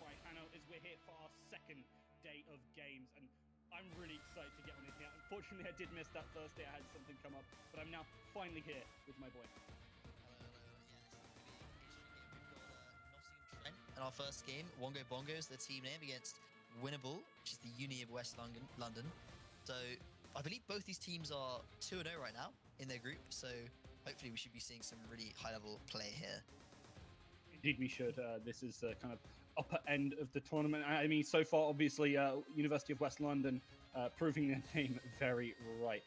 by Hanno as we're here for our second day of games, and I'm really excited to get on in here. Unfortunately, I did miss that first day. I had something come up, but I'm now finally here with my boy. In our first game, Wongo Bongo is the team name against Winnable, which is the Uni of West London. So I believe both these teams are 2-0 right now in their group. So hopefully we should be seeing some really high-level play here. Indeed, we should. This is kind of upper end of the tournament. I mean, so far, obviously, University of West London proving their name very right.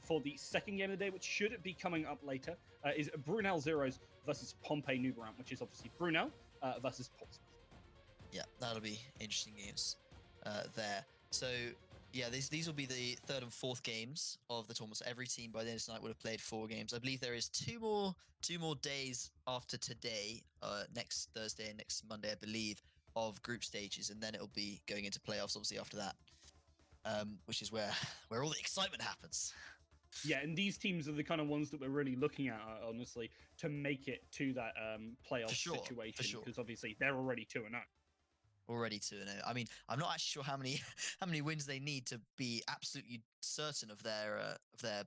For the second game of the day, which should be coming up later, is Brunel Zeros versus Pompey Nubaram, which is obviously Brunel versus Portsmouth. Yeah, that'll be interesting games there. So yeah, these will be the third and fourth games of the tournament. So every team by the end of tonight would have played 4 games. I believe there is two more days after today, next Thursday and next Monday, I believe, of group stages, and then it'll be going into playoffs. Obviously after that, which is where all the excitement happens. Yeah, and these teams are the kind of ones that we're really looking at, honestly, to make it to that playoff situation. Because obviously they're already 2-0. Already 2-0. I mean, I'm not actually sure how many wins they need to be absolutely certain of their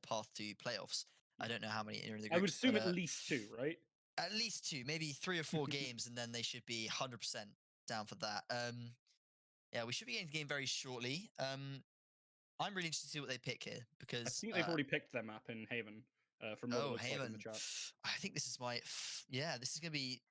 path to playoffs. I don't know how many are in the groups. I would assume at least 2, right? At least 2, maybe 3 or 4 games, and then they should be 100% down for that. Yeah, we should be getting the game very shortly. I'm really interested to see what they pick here because I think they've already picked their map in Haven. From what it looks Haven. Like in the chat. I think this is this is gonna be.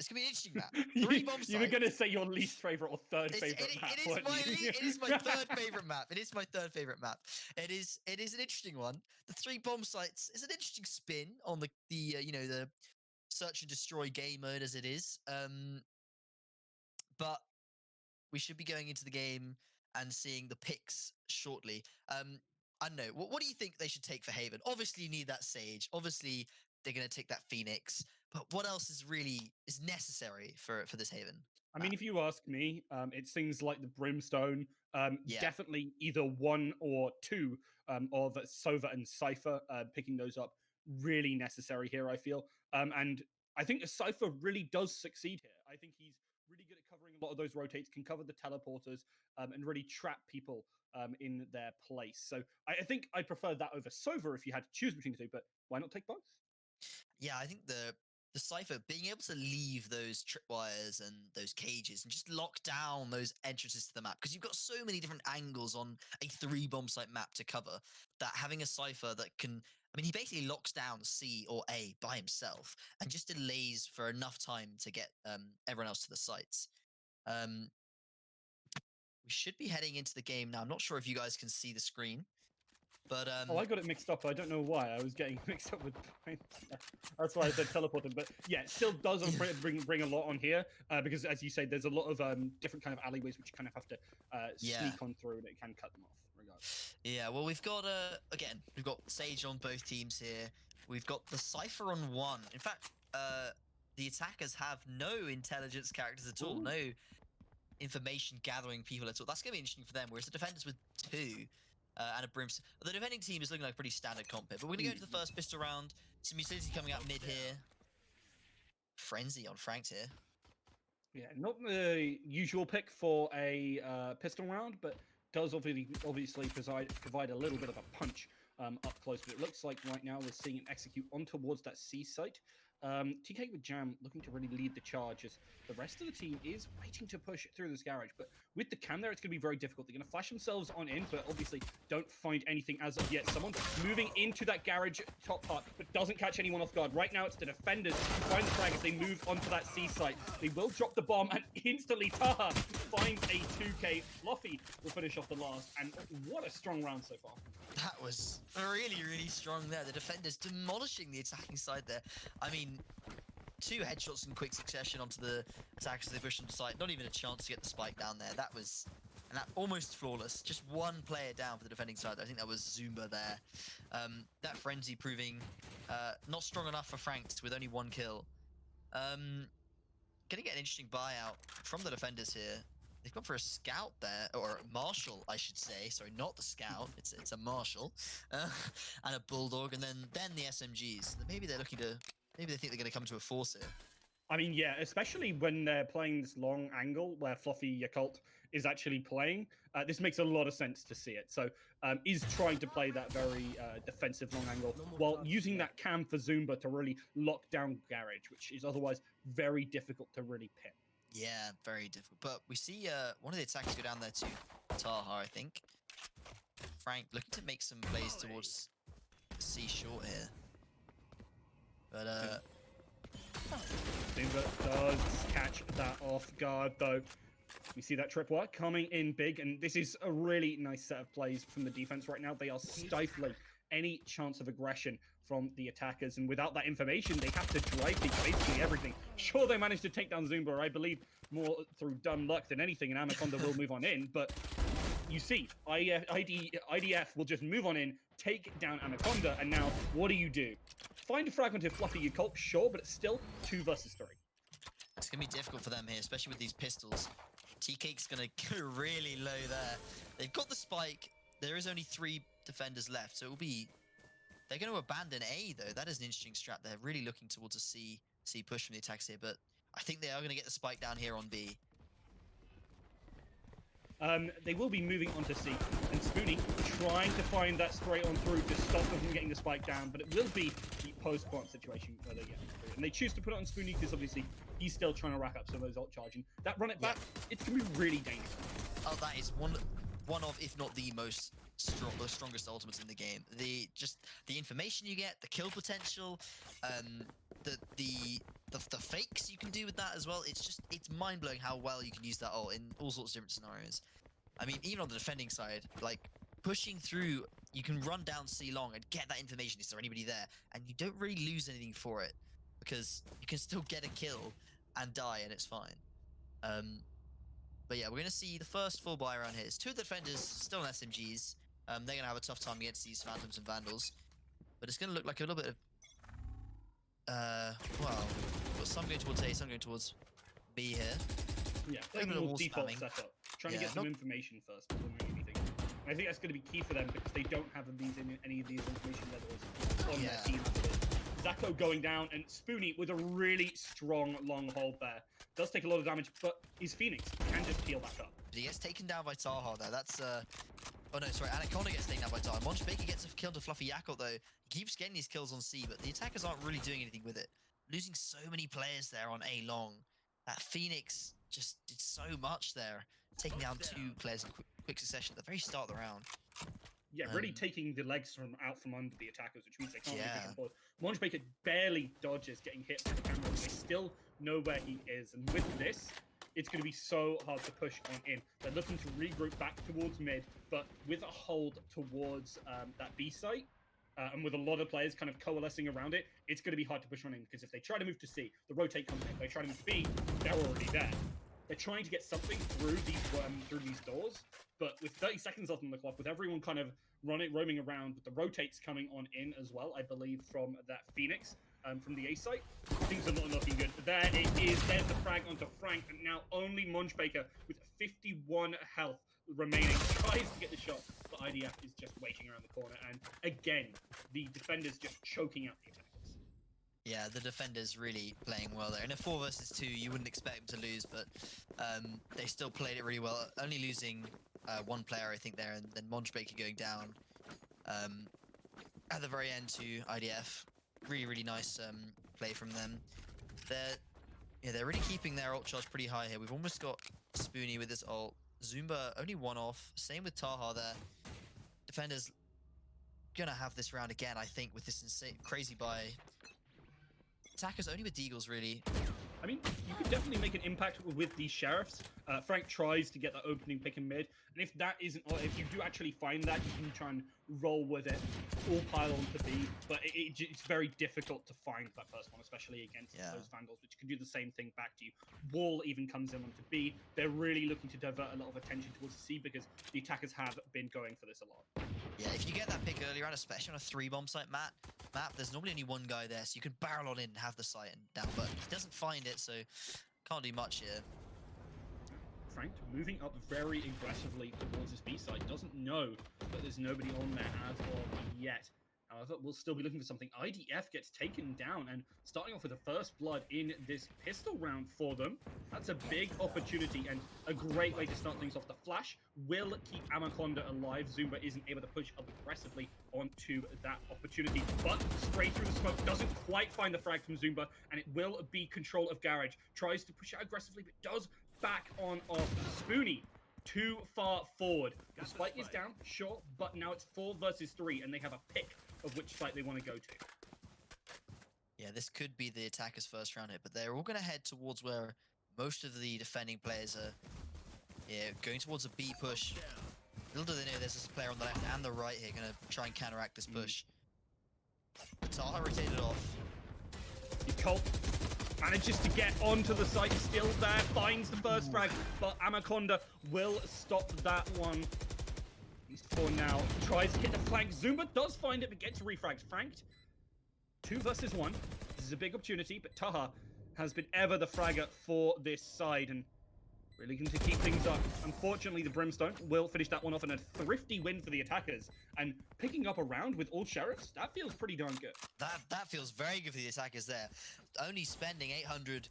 It's gonna be an interesting map. 3 bomb sites. You were gonna say your least favorite or third favorite map. It is my third favorite map. It is my third favorite map. It is an interesting one. The 3 bomb sites is an interesting spin on the the search and destroy game mode as it is. But we should be going into the game and seeing the picks shortly. I don't know. What do you think they should take for Haven? Obviously, you need that Sage. Obviously, they're going to take that Phoenix. But what else is necessary for this Haven? I mean, if you ask me, it's things like the Brimstone. Definitely either 1 or 2 of Sova and Cypher. Picking those up really necessary here, I feel. And I think Cypher really does succeed here. I think he's really good at covering a lot of those rotates, can cover the teleporters, and really trap people in their place. So I think I'd prefer that over Sova if you had to choose between the 2, but why not take both? Yeah, I think the Cypher being able to leave those tripwires and those cages and just lock down those entrances to the map, because you've got so many different angles on a 3 bomb site map to cover, that having a Cypher that can, I mean, he basically locks down C or A by himself and just delays for enough time to get everyone else to the sites. We should be heading into the game now. I'm not sure if you guys can see the screen, but I got it mixed up. I don't know why. I was getting mixed up with points. That's why I said teleported. But yeah, it still does bring a lot on here because, as you say, there's a lot of different kind of alleyways which you kind of have to sneak on through, and it can cut them off. Regardless. Yeah, well, we've got again, we've got Sage on both teams here. We've got the Cypher on 1. In fact, the attackers have no intelligence characters at all. No information gathering people at all. That's going to be interesting for them. Whereas the defenders with 2. And a Brimstone. The defending team is looking like a pretty standard comp here. But we're going to go into the first pistol round. Some utility coming up mid here. Frenzy on Franked here. Yeah, not the usual pick for a pistol round, but does obviously provide a little bit of a punch up close. But it looks like right now we're seeing him execute on towards that C site. TK with Jam looking to really lead the charge as the rest of the team is waiting to push through this garage. But with the cam there, it's going to be very difficult. They're going to flash themselves on in, but obviously don't find anything as of yet. Someone moving into that garage top part, but doesn't catch anyone off guard. Right now, it's the defenders who find the frag as they move onto that C site. They will drop the bomb, and instantly Taha finds a 2K. Fluffy will finish off the last, and what a strong round so far. That was really, really strong there. The defenders demolishing the attacking side there. I mean, 2 headshots in quick succession onto the attackers as they push on the site. Not even a chance to get the spike down there. That was almost flawless. Just 1 player down for the defending side. I think that was Zumba there. That Frenzy proving not strong enough for Franked with only 1 kill. Gonna get an interesting buyout from the defenders here. They've gone for a scout there, or a marshal, I should say. Sorry, not the scout. It's a marshal, and a bulldog, and then the SMGs. Maybe they're looking to. Maybe they think they're going to come to a force here. I mean, yeah, especially when they're playing this long angle where Fluffy Yakult is actually playing. This makes a lot of sense to see it. So is trying to play that very defensive long angle while using that cam for Zumba to really lock down Garage, which is otherwise very difficult to really pin. Yeah, very difficult. But we see one of the attacks go down there to Taha, I think. Frank looking to make some plays towards C short here. But Zumba does catch that off guard, though. We see that tripwire coming in big, and this is a really nice set of plays from the defense right now. They are stifling any chance of aggression from the attackers, and without that information, they have to drive peek basically everything. Sure, they managed to take down Zumba, I believe, more through dumb luck than anything, and Anaconda will move on in, but you see, IDF will just move on in, take down Anaconda, and now what do? Find a fragment of Fluffy Yakult, sure, but it's still 2 versus 3. it's going to be difficult for them here, especially with these pistols. T-Cake's going to go really low there. They've got the spike. There is only 3 defenders left, so it will be... They're going to abandon A, though. That is an interesting strat. They're really looking towards a C push from the attacks here, but I think they are going to get the spike down here on B. They will be moving on to C, and Spoonie trying to find that straight on through to stop them from getting the spike down, but it will be the post-plant situation where they get through. And they choose to put it on Spoonie because obviously he's still trying to rack up some of those ult charging. That run it back, it's going to be really dangerous. Oh, that is one of, if not the most the strongest ultimates in the game. The information you get, the kill potential, the fakes you can do with that as well. It's mind-blowing how well you can use that ult in all sorts of different scenarios. I mean, even on the defending side, like pushing through, you can run down C long and get that information. Is there anybody there? And you don't really lose anything for it because you can still get a kill and die, and it's fine. But yeah, we're going to see the first full buy around here. It's 2 defenders, still on SMGs. They're going to have a tough time against these Phantoms and Vandals. But it's going to look like a little bit of... well, got some going towards A, some going towards B here. Yeah, playing a more default setup. Trying to get some information first before doing anything. And I think that's going to be key for them because they don't have any of these information levels on their team. Zacko going down, and Spoonie with a really strong long hold there. Does take a lot of damage, but his Phoenix can just heal back up. He gets taken down by Taha there. That's oh no, sorry, Anaconda gets taken down by Taha. Monch Baker gets a kill to Fluffy Yakult though. He keeps getting these kills on C, but the attackers aren't really doing anything with it. Losing so many players there on A long. That Phoenix just did so much there, taking down 2 players in quick succession at the very start of the round. Yeah, really taking the legs out from under the attackers, which means they can't really pick him forward. Monch Baker barely dodges getting hit by the camera. They still know where he is, and with this, it's going to be so hard to push on in. They're looking to regroup back towards mid, but with a hold towards that B site, and with a lot of players kind of coalescing around it, it's going to be hard to push on in, because if they try to move to C, the rotate comes in. If they try to move to B, they're already there. They're trying to get something through these doors, but with 30 seconds left on the clock, with everyone kind of roaming around, with the rotates coming on in as well, I believe, from that Phoenix, from the A site, things are not looking good. There it is. There's the frag onto Frank, and now only Monch Baker with 51 health remaining tries to get the shot, but IDF is just waiting around the corner, and again, the defenders just choking out the attackers. Yeah, the defenders really playing well there. In a 4 versus 2, you wouldn't expect them to lose, but they still played it really well. Only losing 1 player, I think, there, and then Monch Baker going down at the very end to IDF. Really, really nice play from them. They're really keeping their ult charge pretty high here. We've almost got Spoonie with his ult. Zumba only 1 off. Same with Taha there. Defenders gonna have this round again, I think, with this insane, crazy buy. Attackers only with Deagles, really. I mean, you could definitely make an impact with these Sheriffs. Frank tries to get that opening pick in mid, and if that isn't, or if you do actually find that, you can try and roll with it, all pile on to B, but it's very difficult to find that first one, especially against those Vandals, which can do the same thing back to you. Wall even comes in onto B. They're really looking to divert a lot of attention towards the C because the attackers have been going for this a lot. Yeah, if you get that pick earlier on, especially on a 3-bomb site map, there's normally only 1 guy there, so you can barrel on in and have the site and down, but he doesn't find it, so can't do much here. Frank moving up very aggressively towards his B side. Doesn't know that there's nobody on there as of yet. However, we'll still be looking for something. IDF gets taken down, and starting off with the first blood in this pistol round for them. That's a big opportunity and a great way to start things off. The flash will keep Anaconda alive. Zumba isn't able to push up aggressively onto that opportunity, but straight through the smoke, doesn't quite find the frag from Zumba, and it will be control of Garage. Tries to push out aggressively, but does back on off. Spoony too far forward. The spike is down, sure, but now it's 4 versus 3, and they have a pick of which site they want to go to. Yeah, this could be the attackers' first round hit, but they're all going to head towards where most of the defending players are. Yeah, going towards a B push. Little do they know there's this player on the left and the right here going to try and counteract this push. Taha rotated off. Colt manages to get onto the site, still there, finds the first frag, but Anaconda will stop that one. He's for now. Tries to hit the flank. Zumba does find it, but gets refragged. Franked. 2 versus 1. This is a big opportunity, but Taha has been ever the fragger for this side and really going to keep things up. Unfortunately, the Brimstone will finish that one off in a thrifty win for the attackers. And picking up a round with all sheriffs, that feels pretty darn good. That feels very good for the attackers there. Only spending 800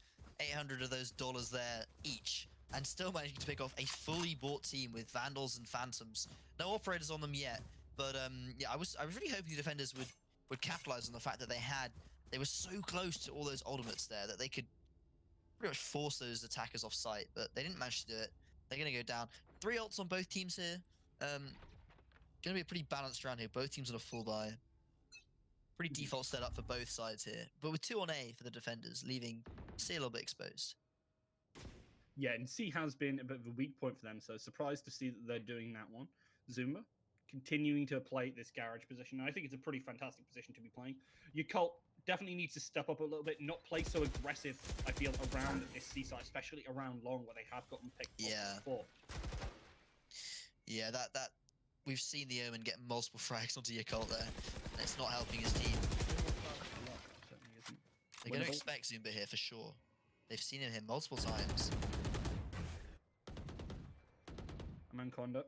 of those dollars there each, and still managing to pick off a fully bought team with Vandals and Phantoms. No operators on them yet, but yeah, I was really hoping the defenders would capitalize on the fact that they were so close to all those ultimates there that they could pretty much force those attackers off site, but they didn't manage to do it. They're going to go down. 3 ults on both teams here. Going to be a pretty balanced round here. Both teams on a full buy. Pretty default setup for both sides here, but with 2 on A for the defenders, leaving C a little bit exposed. Yeah, and C has been a bit of a weak point for them, so surprised to see that they're doing that one. Zumba continuing to play this garage position. I think it's a pretty fantastic position to be playing. Your cult definitely needs to step up a little bit, not play so aggressive, I feel, around this C side, especially around long, where they have gotten picked before. Yeah, that we've seen the Omen get multiple frags onto your cult there, and it's not helping his team. They're going to expect Zumba here for sure. They've seen him here multiple times. Anaconda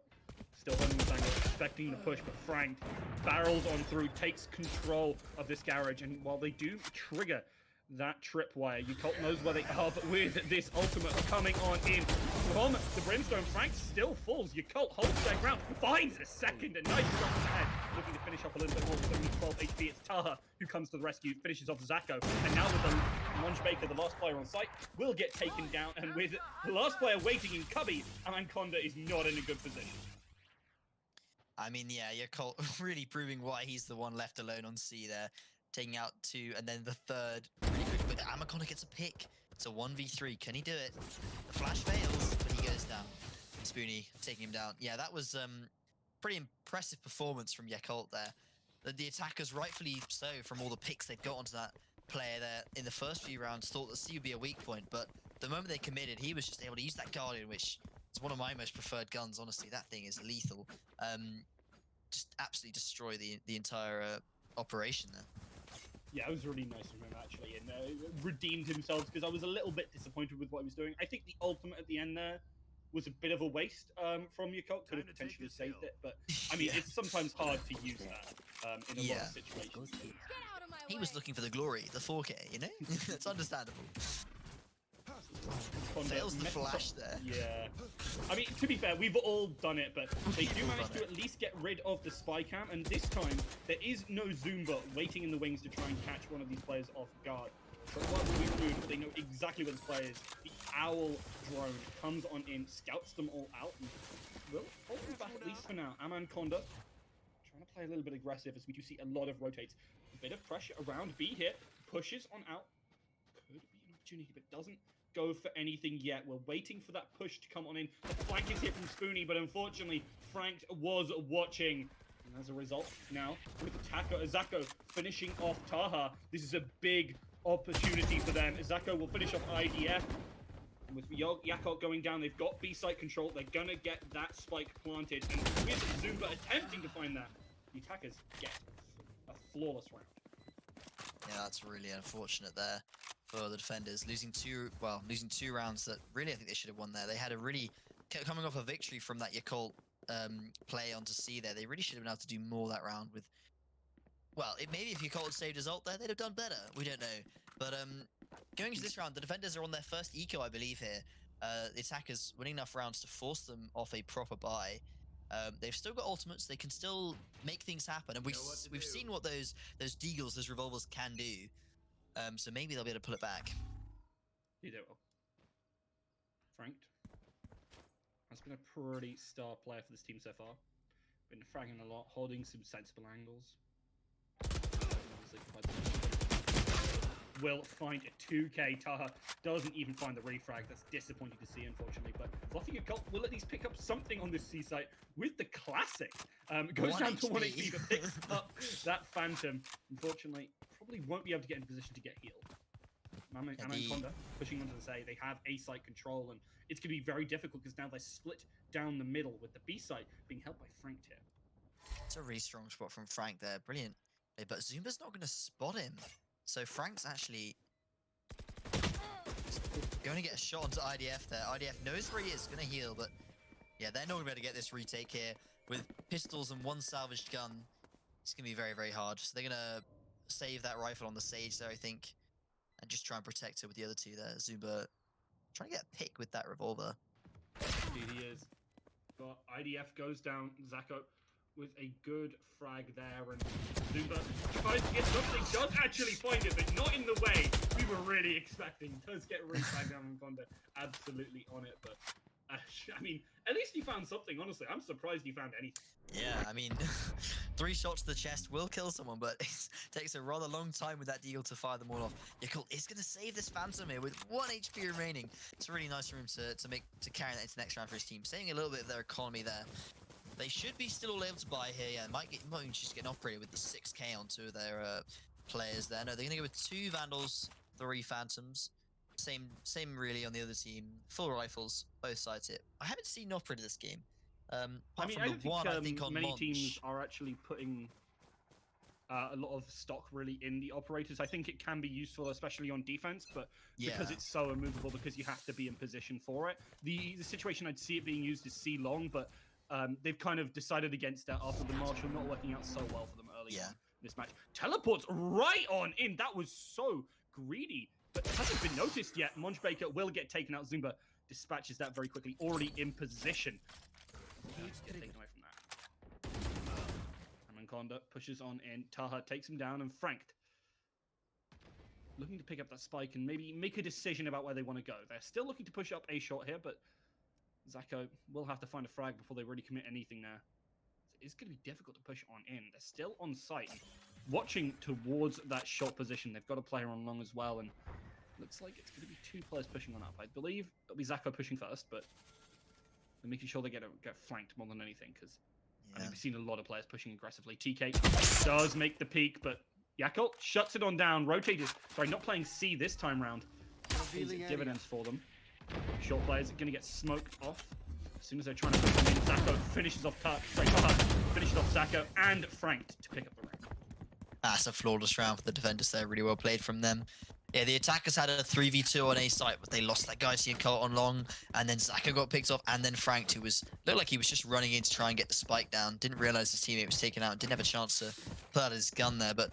still holding the angle, expecting the push, but Frank barrels on through, takes control of this garage, and while they do trigger that tripwire, Cult knows where they are, but with this ultimate coming on in from the Brimstone, Frank still falls. Cult holds their ground, finds a second, and nice drop to the head. Looking to finish up a little bit more with only 12 HP. It's Taha who comes to the rescue, finishes off Zacko, and now with the Munch Baker, the last player on site, will get taken down, and with the last player waiting in cubby, Anaconda is not in a good position. I mean, yeah, your cult really proving why he's the one left alone on C there. Taking out 2, and then the third. Really quick, but Anaconda gets a pick. It's a 1v3. Can he do it? The flash fails, but he goes down. Spoony taking him down. Yeah, that was pretty impressive performance from Yakult there. The attackers, rightfully so, from all the picks they'd got onto that player there in the first few rounds, thought that C would be a weak point, but the moment they committed, he was just able to use that Guardian, which is one of my most preferred guns, honestly. That thing is lethal. Just absolutely destroy the entire operation there. Yeah, it was really nice of him, actually, and redeemed himself, because I was a little bit disappointed with what he was doing. I think the ultimate at the end there was a bit of a waste from Yakult. Could have potentially saved it, but I mean, it's sometimes hard to use that in a lot of situations. He was looking for the glory, the 4K, you know? It's understandable. Fails the flash there. Yeah. I mean, to be fair, we've all done it, but they do manage to at least get rid of the spy cam, and this time, there is no Zumba waiting in the wings to try and catch one of these players off guard. So what will be rude, they know exactly where this player is. The Owl drone comes on in, scouts them all out, and will hold them back at least for now. Anaconda trying to play a little bit aggressive, as we do see a lot of rotates. A bit of pressure around B here, pushes on out. Could be an opportunity, but doesn't go for anything yet. We're waiting for that push to come on in. The flank is hit from Spoony, but unfortunately, Frank was watching. And as a result, now, with Zacko finishing off Taha, this is a big opportunity for them. Zacko will finish off IDF. And with Yakult going down, they've got B-site control. They're going to get that spike planted. And with Zumba attempting to find that, the attackers get a flawless round. Yeah, that's really unfortunate there for the defenders. Losing two rounds that really I think they should have won there. They had a really, coming off a victory from that Yakult play onto C there, they really should have been able to do more that round with Well, maybe if your Colt saved his ult there, they'd have done better. We don't know. But going to this round, the defenders are on their first eco, I believe, here. The attackers winning enough rounds to force them off a proper buy. They've still got ultimates. They can still make things happen, and we've seen what those deagles, those revolvers can do. So maybe they'll be able to pull it back. Yeah, they will. Franked has been a pretty star player for this team so far. Been fragging a lot, holding some sensible angles. Will find a 2k. Taha doesn't even find the refrag. That's disappointing to see, unfortunately. But Fluffy and Colt will at least pick up something on this C site with the classic. Goes down to 1 HP, but picks up that Phantom. Unfortunately, probably won't be able to get in position to get healed. Anaconda pushing onto the say. They have A site control, and it's going to be very difficult because now they're split down the middle with the B site being held by Frank here. It's a really strong spot from Frank there. Brilliant. But Zumba's not going to spot him. So Frank's actually going to get a shot onto IDF there. IDF knows where he is, going to heal, but yeah, they're not going to be able to get this retake here. With pistols and one salvaged gun, it's going to be very, very hard. So they're going to save that rifle on the Sage there, I think, and just try and protect her with the other two there. Zumba trying to get a pick with that revolver. Indeed he is. But IDF goes down. Zacko with a good frag there, and Zumba tries to get something, does actually find it, but not in the way we were really expecting. Does get refragged down from Conda, absolutely on it, but I mean, at least he found something, honestly. I'm surprised he found anything. Yeah, I mean, 3 shots to the chest will kill someone, but it takes a rather long time with that deagle to fire them all off. Yakult is going to save this Phantom here with 1 HP remaining. It's a really nice room to carry that into the next round for his team, saving a little bit of their economy there. They should be still all able to buy here. Yeah, might just get operated with the 6k on 2 of their players there. No, they're going to go with 2 Vandals, 3 Phantoms. Same really on the other team. Full rifles, both sides here. I haven't seen operated this game. I don't think many Monch. teams are actually putting a lot of stock really in the operators. I think it can be useful, especially on defense, but because it's so immovable, because you have to be in position for it. The situation I'd see it being used is C long, but they've kind of decided against that after the Marshall not working out so well for them early on in this match. Teleports right on in. That was so greedy, but hasn't been noticed yet. Monch Baker will get taken out. Zumba dispatches that very quickly, already in position. Get taken away from that. Anaconda pushes on in. Taha takes him down, and Franked looking to pick up that spike and maybe make a decision about where they want to go. They're still looking to push up a shot here, but Zacko will have to find a frag before they really commit anything there. So it's going to be difficult to push on in. They're still on site, watching towards that short position. They've got a player on long as well, and looks like it's going to be 2 players pushing on up. I believe it'll be Zacko pushing first, but they're making sure they get flanked more than anything, because I mean, we've seen a lot of players pushing aggressively. TK does make the peak, but Yakult shuts it on down. Rotators, sorry, not playing C this time round. Dividends for them. Short players are going to get smoked off as soon as they're trying to push them in. Zacko finishes off Taha, finishes off Zacko and Franked to pick up the rank. That's a flawless round for the defenders there. Really well played from them. Yeah, the attackers had a 3v2 on A site, but they lost that guy to Yakult on long, and then Zacko got picked off, and then Franked, who looked like he was just running in to try and get the spike down. Didn't realize his teammate was taken out, didn't have a chance to pull out his gun there, but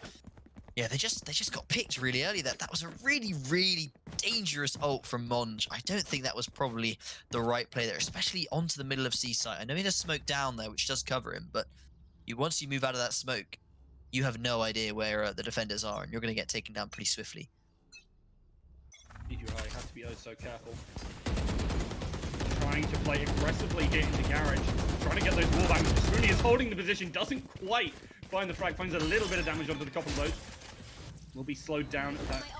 yeah, they just got picked really early. That was a really, really dangerous ult from Monch. I don't think that was probably the right play there, especially onto the middle of C site. I know he has smoke down there, which does cover him, but once you move out of that smoke, you have no idea where the defenders are, and you're going to get taken down pretty swiftly. You have to be so careful. Trying to play aggressively here in the garage, trying to get those wall bangs. Rooney is holding the position, doesn't quite find the frag, finds a little bit of damage onto the couple of those. Will be slowed down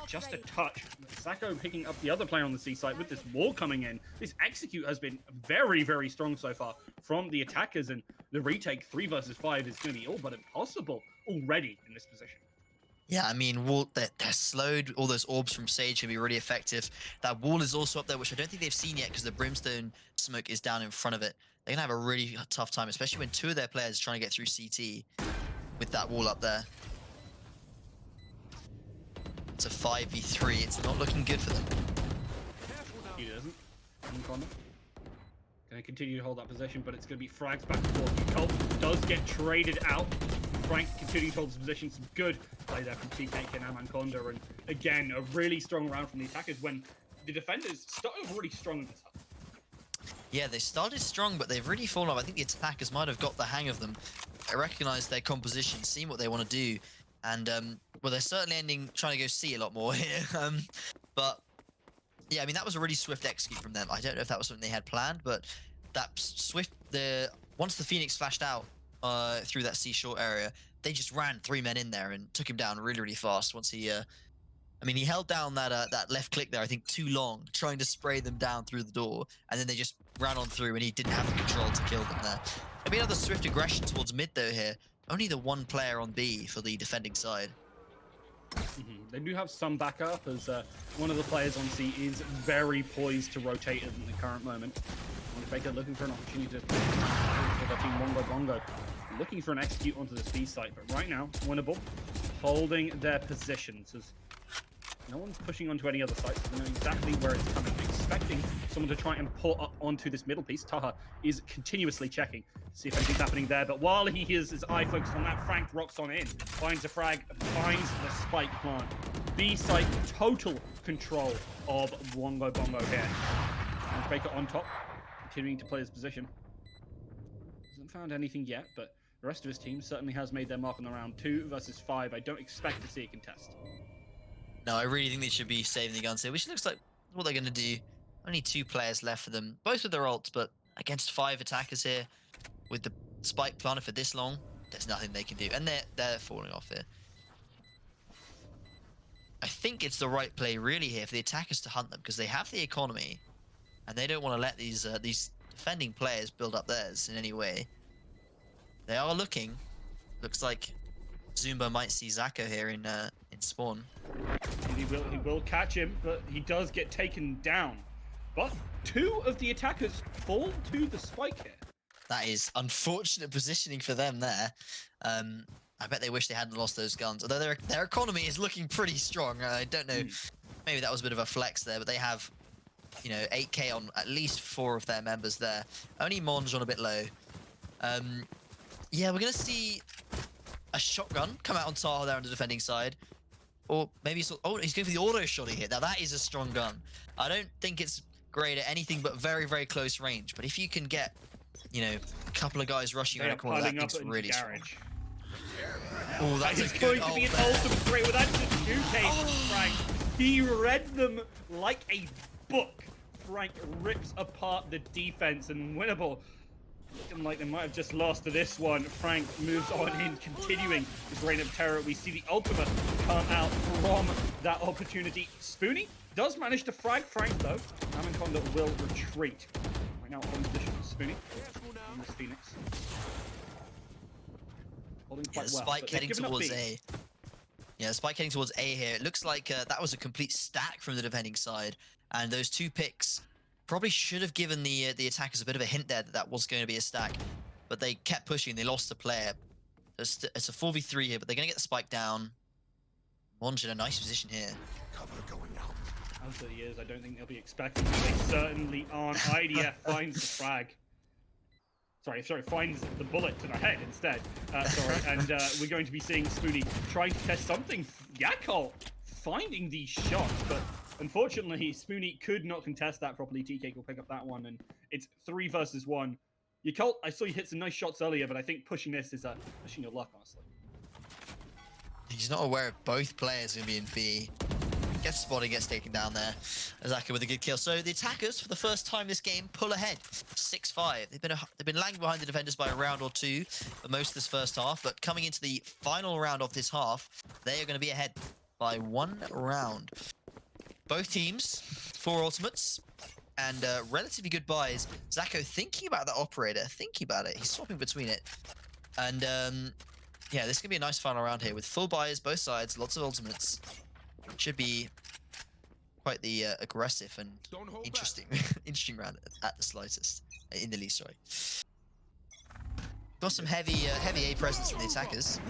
just a touch. Zacko picking up the other player on the C site with this wall coming in. This execute has been very, very strong so far from the attackers, and the retake 3 versus 5 is going to be all but impossible already in this position. Yeah, I mean, they're slowed. All those orbs from Sage can be really effective. That wall is also up there, which I don't think they've seen yet because the brimstone smoke is down in front of it. They're going to have a really tough time, especially when 2 of their players are trying to get through CT with that wall up there. It's a 5v3. It's not looking good for them. He doesn't. Going to continue to hold that position, but it's going to be frags back and forth. Colt does get traded out. Frank continuing to hold his position. Some good play there from TK and Amanconda. And again, a really strong round from the attackers when the defenders started really strong in this half. Yeah, they started strong, but they've really fallen off. I think the attackers might have got the hang of them. I recognise their composition, seen what they want to do. And, well, they're certainly trying to go C a lot more here. But, yeah, I mean, that was a really swift execute from them. I don't know if that was something they had planned, but that swift... Once the Phoenix flashed out through that C short area, they just ran 3 men in there and took him down really, really fast once he... I mean, he held down that left click there, I think, too long, trying to spray them down through the door, and then they just ran on through, and he didn't have the control to kill them there. Maybe another swift aggression towards mid, though, here. Only the one player on B for the defending side. They do have some backup, as one of the players on C is very poised to rotate in the current moment. Baker looking for an opportunity to for the team Bongo, looking for an execute onto this B site, but right now, Winnable holding their positions as no one's pushing onto any other sites. They know exactly where it's coming, expecting someone to try and pull up onto this middle piece. Taha is continuously checking to see if anything's happening there, but while he has his eye focused on that, Frank rocks on in, finds a frag, finds the spike plant. B site, total control of Bongo here. And Baker on top, continuing to play his position. Hasn't found anything yet, but the rest of his team certainly has made their mark on the round. 2 versus 5. I don't expect to see a contest. No, I really think they should be saving the guns here, which looks like what they're going to do. Only 2 players left for them, both with their ults, but against 5 attackers here, with the spike planted for this long, there's nothing they can do, and they're falling off here. I think it's the right play really here for the attackers to hunt them, because they have the economy, and they don't want to let these defending players build up theirs in any way. They are looking. Looks like Zumba might see Zako here in spawn. He will catch him, but he does get taken down. But 2 of the attackers fall to the spike here. That is unfortunate positioning for them there. I bet they wish they hadn't lost those guns. Although their economy is looking pretty strong. I don't know. Maybe that was a bit of a flex there, but they have, you know, 8k on at least 4 of their members there. Only Monge on a bit low. Yeah, we're going to see a shotgun come out on Taha there on the defending side. Or maybe he's going for the auto shot here. Now that is a strong gun. I don't think it's great at anything but very, very close range. But if you can get, you know, a couple of guys rushing around a corner, that thing's really strong. Oh, that's It's going to be an ultimate threat with that 2k Frank. He read them like a book. Frank rips apart the defense, and Winnable, looking like they might have just lost to this one. Frank moves on in, continuing his reign of terror. We see the ultimate come out from that opportunity. Spoonie does manage to frag Frank, though. Amanconda will retreat. Right now on position, Spoonie on this Phoenix. Holding quite well. Spike heading towards A. Yeah, spike heading towards A here. It looks like that was a complete stack from the defending side, and those 2 picks probably should have given the attackers a bit of a hint there that was going to be a stack, but they kept pushing. They lost the player. It's a 4v3 here, but they're going to get the spike down. Monge in a nice position here. Cover going out. As it is, I don't think they'll be expecting it. They certainly aren't. IDF finds the frag. Sorry, finds the bullet to the head instead. And we're going to be seeing Spoonie trying to test something. Yakol finding these shots, but unfortunately, Spoonie could not contest that properly. TK will pick up that one, and it's 3 versus 1. Yakol, I saw you hit some nice shots earlier, but I think pushing this is pushing your luck, honestly. He's not aware of both players going to be in B. Gets spotted, gets taken down there. Zaka with a good kill. So the attackers, for the first time this game, pull ahead, 6-5. They've been lagging behind the defenders by a round or 2 for most of this first half, but coming into the final round of this half, they are going to be ahead by 1 round. Both teams, 4 ultimates, and relatively good buys. Zako thinking about that operator, thinking about it. He's swapping between it. And yeah, this is going to be a nice final round here with full buys, both sides, lots of ultimates. Should be quite the aggressive and interesting interesting round at the slightest. In the least, sorry. Got some heavy A presence from the attackers.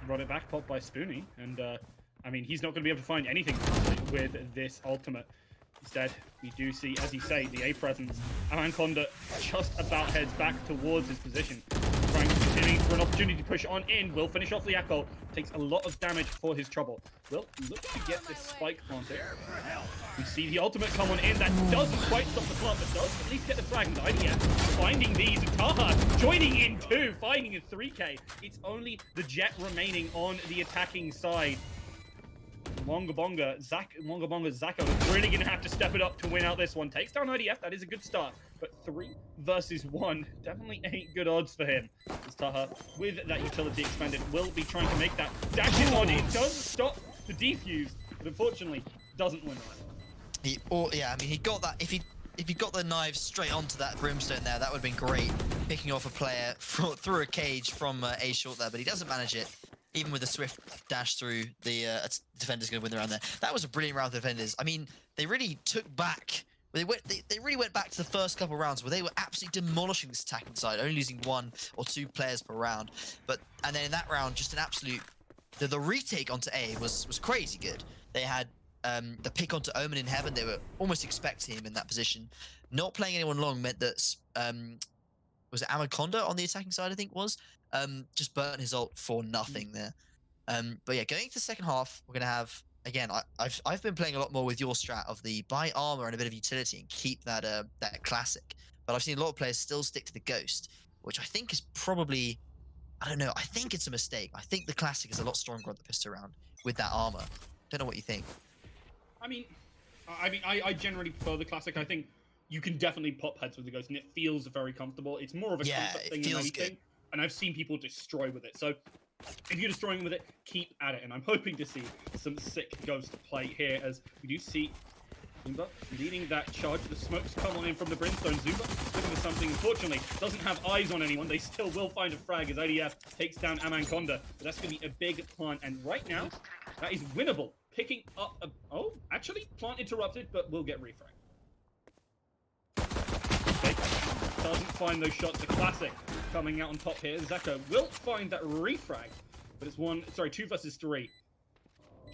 Run it back, popped by Spoonie, and I mean, he's not going to be able to find anything with this ultimate. Instead, we do see, as you say, the A presence. Amanconda just about heads back towards his position, trying to continuing for an opportunity to push on in. Will finish off the Yakko. Takes a lot of damage for his trouble. Will look to get this spike planted. We see the ultimate come on in. That doesn't quite stop the plant, but does at least get the frag. And IDF finding these. Taha joining in too, finding a 3K. It's only the Jet remaining on the attacking side. Wongo Bongo, Zacko is really going to have to step it up to win out this one. Takes down IDF, that is a good start. But 3 versus 1 definitely ain't good odds for him. As Taha, with that utility expended, will be trying to make that dash in on. It does stop the defuse, but unfortunately doesn't win that. Yeah, I mean, he got that. If he got the knives straight onto that brimstone there, that would have been great. Picking off a player through a cage from A short there, but he doesn't manage it. Even with a swift dash through, the defender's going to win the round there. That was a brilliant round of defenders. I mean, they really took back. They really went back to the first couple of rounds where they were absolutely demolishing this attacking side, only losing 1 or 2 players per round. And then in that round, just an absolute. The retake onto A was crazy good. They had the pick onto Omen in Heaven. They were almost expecting him in that position. Not playing anyone long meant that was it Amaconda on the attacking side, I think was. Just burnt his ult for nothing there. But yeah, going into the second half, we're gonna have again. I've been playing a lot more with your strat of the buy armor and a bit of utility and keep that that classic. But I've seen a lot of players still stick to the ghost, which I think is probably, I don't know. I think it's a mistake. I think the classic is a lot stronger on the pistol round with that armor. Don't know what you think. I generally prefer the classic. I think you can definitely pop heads with the ghost, and it feels very comfortable. It's more of a comfort thing than anything. Good. And I've seen people destroy with it. So if you're destroying with it, keep at it. And I'm hoping to see some sick ghost play here, as we do see Zumba leading that charge. The smokes come on in from the brimstone. Zumba looking for something. Unfortunately, doesn't have eyes on anyone. They still will find a frag as IDF takes down Amaconda. But that's going to be a big plant. And right now, that is winnable. Picking up a... Oh, actually, plant interrupted, but will get refrag. Doesn't find those shots. The classic coming out on top here. Zacko will find that refrag, but it's 2 versus 3.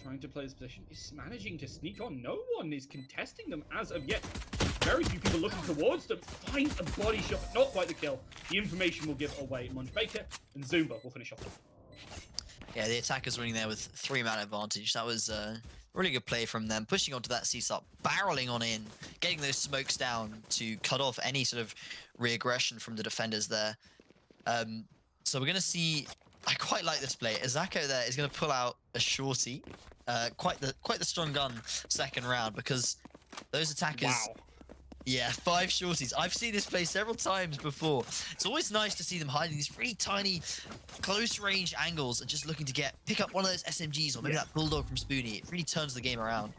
Trying to play this position, is managing to sneak on. No one is contesting them as of yet. Very few people looking towards them. Finds a body shot, but not quite the kill. The information will give away Munch Baker, and Zumba will finish off. Yeah, the attackers winning there with 3-man advantage. That was really good play from them, pushing onto that C-sub, barreling on in, getting those smokes down to cut off any sort of re-aggression from the defenders there. So we're going to see, I quite like this play. Azako there is going to pull out a shorty, quite the strong gun second round, because those attackers... Wow. Yeah, 5 shorties. I've seen this play several times before. It's always nice to see them hiding these really tiny, close-range angles and just looking to pick up one of those SMGs or maybe that Bulldog from Spoonie. It really turns the game around.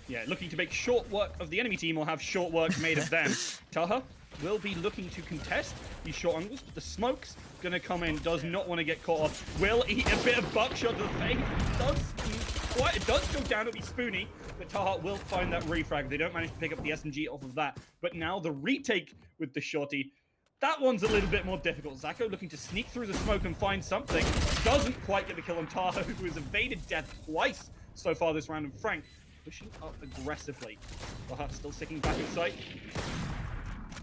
Yeah, looking to make short work of the enemy team or have short work made of them. Taha will be looking to contest these short angles, but the smoke's going to come in. Does not want to get caught off. Will eat a bit of buckshot to the face. It does go down. It'll be Spoonie, but Taha will find that refrag. They don't manage to pick up the SMG off of that. But now the retake with the shorty, that one's a little bit more difficult. Zacko looking to sneak through the smoke and find something. Doesn't quite get the kill on Taha, who has evaded death twice so far this round. And Frank pushing up aggressively. Taha still sticking back in sight.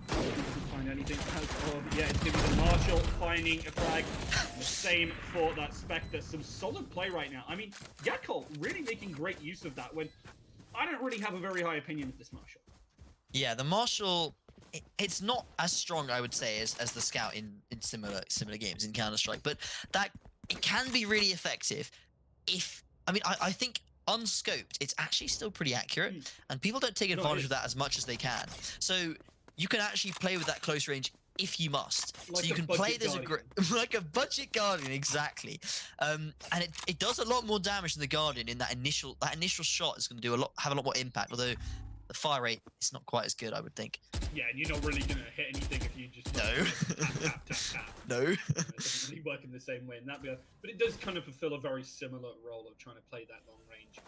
Doesn't find anything. Yeah, it's going to be the Marshall finding a frag. The same for that Spectre. Some solid play right now. I mean, Yakko really making great use of that when I don't really have a very high opinion of this Marshall. Yeah, the Marshall, it's not as strong, I would say, as the Scout in similar games in Counter-Strike, but that it can be really effective if, I think unscoped, it's actually still pretty accurate, and people don't take advantage of that as much as they can. So you can actually play with that close range if you must. Like so you can play this like a budget Guardian, exactly. And it does a lot more damage than the Guardian in that initial shot is going to have a lot more impact, although the fire rate is not quite as good, I would think. Yeah, and you're not really going to hit anything if you just tap. No. It doesn't really work in the same way in that regard. But it does kind of fulfill a very similar role of trying to play that long range.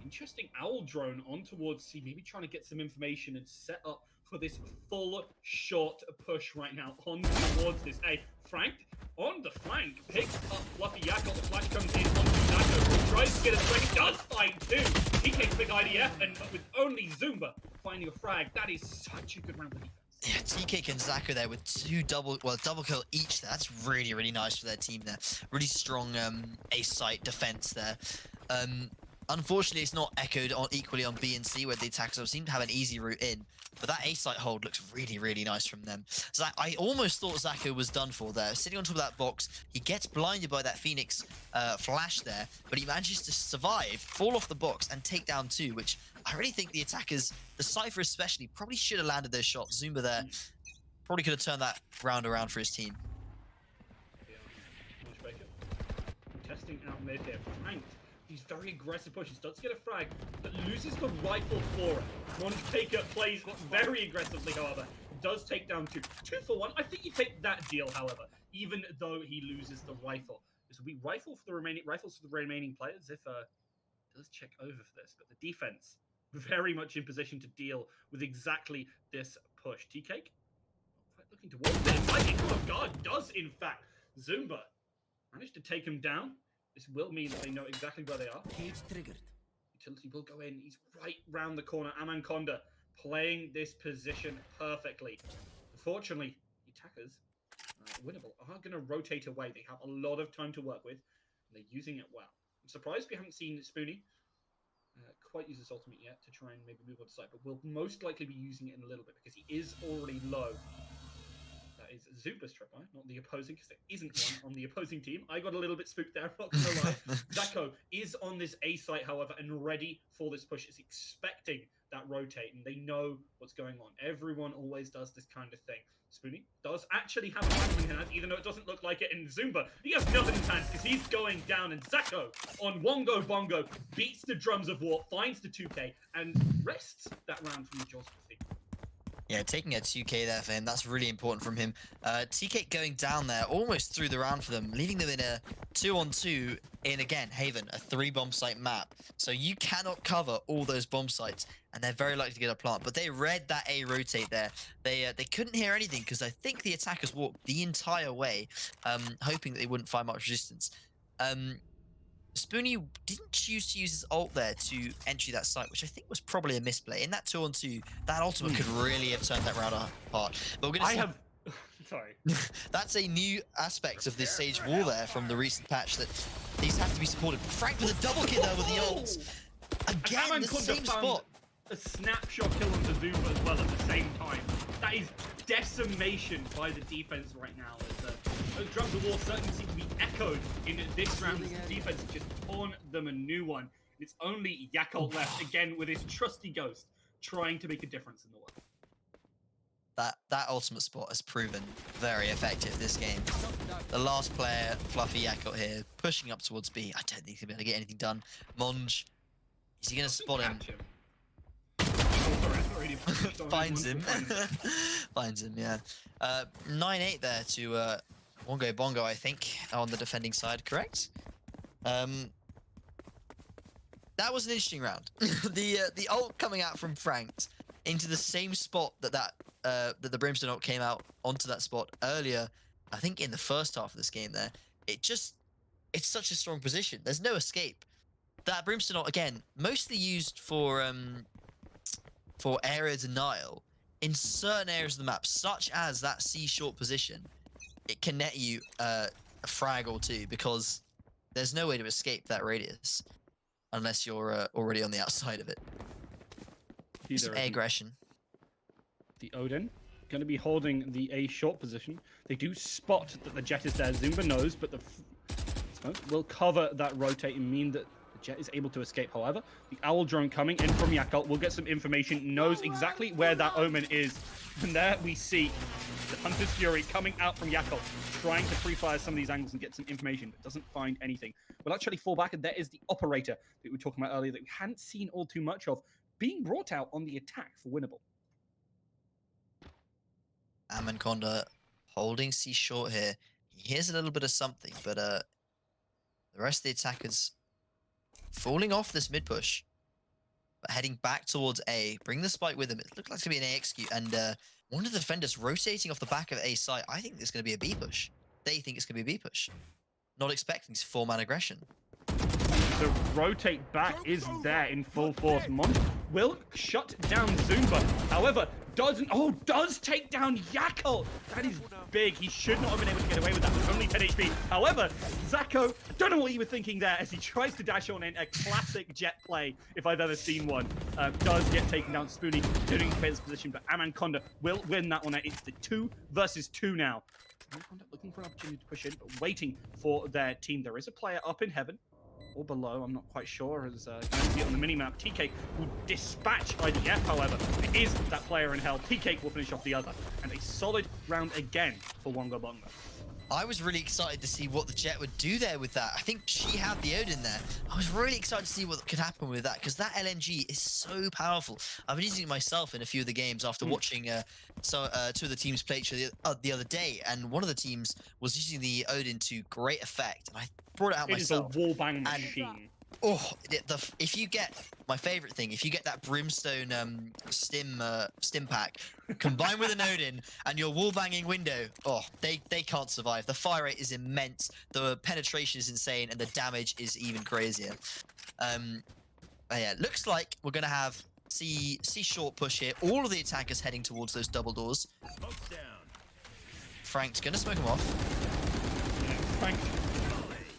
Interesting owl drone on towards C, maybe trying to get some information and set up for this full short push right now on towards this A. Frank on the flank picks up Fluffy Yakko. The flash comes in onto Zacko. Tries to get a frag. Does find 2. He takes big IDF, and with only Zumba finding a frag, that is such a good round of defense. Yeah, TK and Zako there with double kill each. That's really, really nice for their team there. Really strong ace site defense there. Unfortunately, it's not echoed on equally on B and C, where the attackers seem to have an easy route in. But that ace site hold looks really, really nice from them. So I almost thought Zako was done for there. Sitting on top of that box, he gets blinded by that Phoenix flash there, but he manages to survive, fall off the box, and take down 2, which I really think the attackers, the Cypher especially, probably should have landed those shots. Zumba there probably could have turned that round around for his team. Yeah. Testing out mid here. Frank, he's very aggressive pushes, does get a frag, but loses the rifle for it. Montaker plays very aggressively, however. Does take down 2. 2 for 1. I think you take that deal, however, even though he loses the rifle. This will be rifles for the remaining players if does check over for this, but the defense very much in position to deal with exactly this push. TK looking towards it. Mighty guard does in fact. Zumba managed to take him down. This will mean that they know exactly where they are. Cage triggered. Utility will go in. He's right round the corner. Amanconda playing this position perfectly. Unfortunately, the attackers, Winnable, are going to rotate away. They have a lot of time to work with, and they're using it well. I'm surprised we haven't seen Spoonie quite use his ultimate yet to try and maybe move on to side, but we'll most likely be using it in a little bit because he is already low. That is Zupa's tripwire, not the opposing, because there isn't one on the opposing team. I got a little bit spooked there, not gonna lie. Zako is on this A site, however, and ready for this push. Is expecting that rotate, and they know what's going on. Everyone always does this kind of thing. Spoonie does actually have a weapon in hand, even though it doesn't look like it. And Zumba, he has nothing in his hands because he's going down. And Zako on Wongo Bongo beats the drums of war, finds the 2K, and rests that round from the jaws of the thief. Yeah, taking a 2K there for him, that's really important from him. TK going down there, almost through the round for them, leaving them in a 2-on-2 in, again, Haven, a 3-bomb site map. So you cannot cover all those bomb sites, and they're very likely to get a plant. But they read that A rotate there. They couldn't hear anything, because I think the attackers walked the entire way, hoping that they wouldn't find much resistance. Spoonie didn't choose to use his ult there to entry that site, which I think was probably a misplay. In that 2-on-2, that ultimate could really have turned that round apart. But we're gonna see... Sorry. That's a new aspect of this Sage Wall there from the recent patch, that these have to be supported. Frank with a double kill there with the ult. Again, the same spot. A snapshot kill on Zumba as well at the same time. That is decimation by the defense right now. Those drums of war certainly seem to be echoed in this round. The defense has just torn them a new one. And it's only Yakult left, again, with his trusty ghost, trying to make a difference in the world. That ultimate spot has proven very effective this game. The last player, Fluffy Yakult here, pushing up towards B. I don't think he's going to be able to get anything done. Monge, is he going to spot him? Finds him. Finds him, yeah. 9-8 there to Wongo Bongo, I think, on the defending side, correct? That was an interesting round. The ult coming out from Frank into the same spot that the Brimstone ult came out onto that spot earlier, I think in the first half of this game there. It's such a strong position. There's no escape. That Brimstone ult, again, mostly used for area denial in certain areas of the map, such as that C short position. It can net you a frag or two, because there's no way to escape that radius unless you're already on the outside of it. Just aggression. The Odin going to be holding the A short position. They do spot that the jet is there. Zumba knows, but the smoke will cover that rotate and mean that the jet is able to escape. However, the owl drone coming in from Yakult will get some information, knows exactly where that omen is. And there we see the Hunter's Fury coming out from Yakult, trying to pre-fire some of these angles and get some information, but doesn't find anything. We'll actually fall back, and there is the operator that we were talking about earlier that we hadn't seen all too much of, being brought out on the attack for Winnable. Amanconda holding C short here. He hears a little bit of something, but the rest of the attackers falling off this mid push, but heading back towards A. Bring the spike with him. It looks like it's going to be an A execute, and one of the defenders rotating off the back of A site. I think it's going to be a B push. They think it's going to be a B push. Not expecting 4-man aggression. The rotate back is there in full force. will shut down Zumba. However, does take down Yakko. That is big. He should not have been able to get away with that with only 10 HP. However, Zacko, don't know what you were thinking there as he tries to dash on in a classic jet play, if I've ever seen one. Does get taken down. Spoonie doing his position, but Amanconda will win that one. It's the 2 versus 2 now. Amanconda looking for an opportunity to push in, but waiting for their team. There is a player up in heaven. Or below, I'm not quite sure, as you can see it on the minimap. TK will dispatch IDF, however. It is that player in hell. TK will finish off the other. And a solid round again for Wongo Bongo. I was really excited to see what the Jet would do there with that. I think she had the Odin there. I was really excited to see what could happen with that, because that LNG is so powerful. I've been using it myself in a few of the games after watching two of the teams play each other the other day, and one of the teams was using the Odin to great effect, and I brought it out myself. It is a wallbang machine. Oh, if you get my favorite thing, if you get that brimstone stim pack combined with an Odin and your wall banging window, oh, they can't survive. The fire rate is immense, the penetration is insane, and the damage is even crazier. Yeah, looks like we're gonna have C short push here. All of the attackers heading towards those double doors. Frank's gonna smoke him off. Yeah, Frank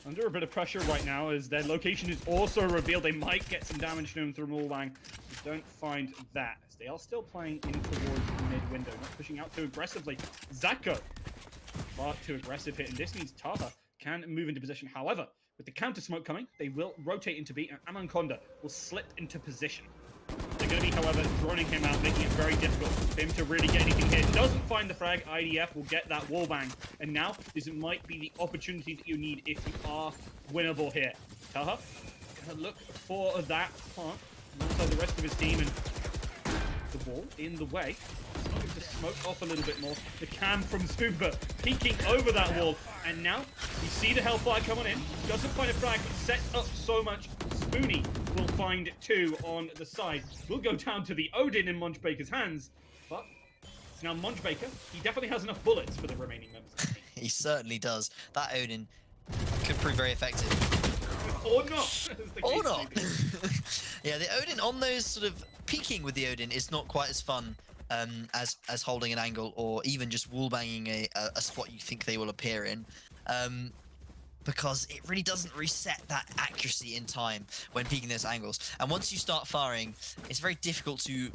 under a bit of pressure right now as their location is also revealed. They might get some damage to him through wallbang. Don't find that. As they are still playing in towards the mid window, not pushing out too aggressively. Zacko, far too aggressive hit, and this means Taha can move into position. However, with the counter smoke coming, they will rotate into B, and Amanconda will slip into position. They're going to be, however, droning him out, making it very difficult for him to really get anything here. Doesn't find the frag. IDF will get that wallbang. And now, this might be the opportunity that you need if you are winnable here. Taha, gonna look for that plant alongside the rest of his team, and the wall in the way. Looking to smoke off a little bit more. The cam from Zumba peeking over that wall. And now, you see the Hellfire coming in. Doesn't find a frag, but sets up so much. Spoonie will find 2 on the side. Will go down to the Odin in Munchbaker's hands. But it's now Munchbaker. He definitely has enough bullets for the remaining members of the team. He certainly does. That Odin could prove very effective. Or not. Or not. Yeah, the Odin on those sort of peeking with the Odin is not quite as fun as holding an angle, or even just wallbanging a spot you think they will appear in. Because it really doesn't reset that accuracy in time when peeking those angles. And once you start firing, it's very difficult to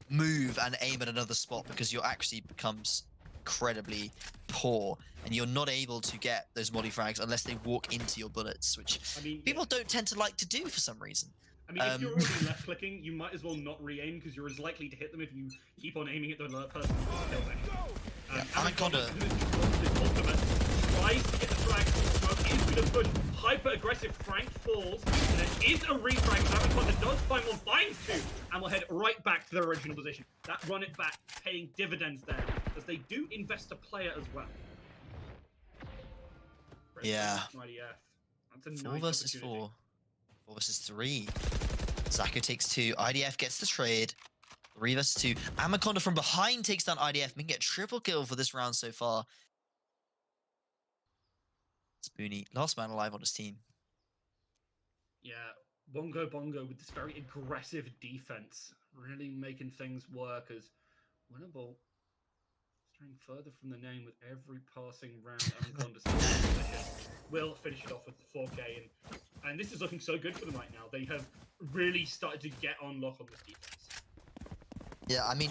move and aim at another spot because your accuracy becomes incredibly poor, and you're not able to get those molly frags unless they walk into your bullets, which people don't tend to like to do for some reason. I mean, if you're already left clicking, you might as well not re-aim because you're as likely to hit them if you keep on aiming at the person who's killed them. Amanconda ultimate tries to get the frag. Smoke is going to push. Hyper aggressive. Frank falls. And there is a refrag. Amanconda does find one, finds 2, and will head right back to their original position. That run it back, paying dividends there, as they do invest a player as well. Yeah. That's a nice 4 versus 4. 4 versus 3. Zacko takes 2. IDF gets the trade. 3 versus 2. Amanconda from behind takes down IDF. We can get triple kill for this round so far. Spoonie, last man alive on his team. Yeah, Wongo Bongo with this very aggressive defense, really making things work as Winnable straying further from the name with every passing round. Amanconda will finish it off with the 4K, and this is looking so good for them right now. They have really started to get on lock on this defense. Yeah, I mean,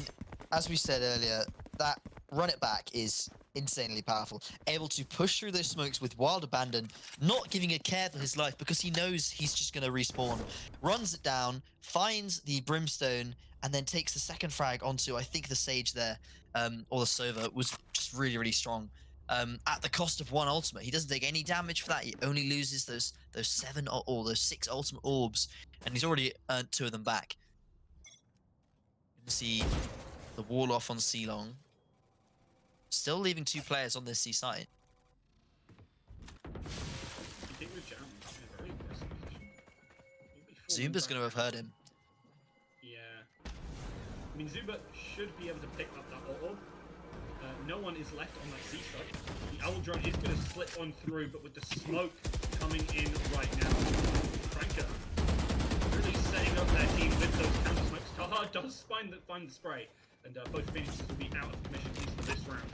as we said earlier, that run it back is insanely powerful. Able to push through those smokes with wild abandon, not giving a care for his life because he knows he's just going to respawn. Runs it down, finds the brimstone, and then takes the second frag onto, I think, the Sage there, or the Sova, was just really, really strong. At the cost of 1 ultimate. He doesn't take any damage for that. He only loses those 7 or those 6 ultimate orbs, and he's already earned 2 of them back. You can see the wall off on C-Long. Still leaving 2 players on this C site. Zumba's going to have heard him. Yeah. I mean, Zumba should be able to pick up that orb. No one is left on that C site. The Owl Drone is going to slip on through, but with the smoke coming in right now, Franka really setting up their team with those counter smokes. Taha does find the spray, and both Phoenixes will be out of commission at least for this round.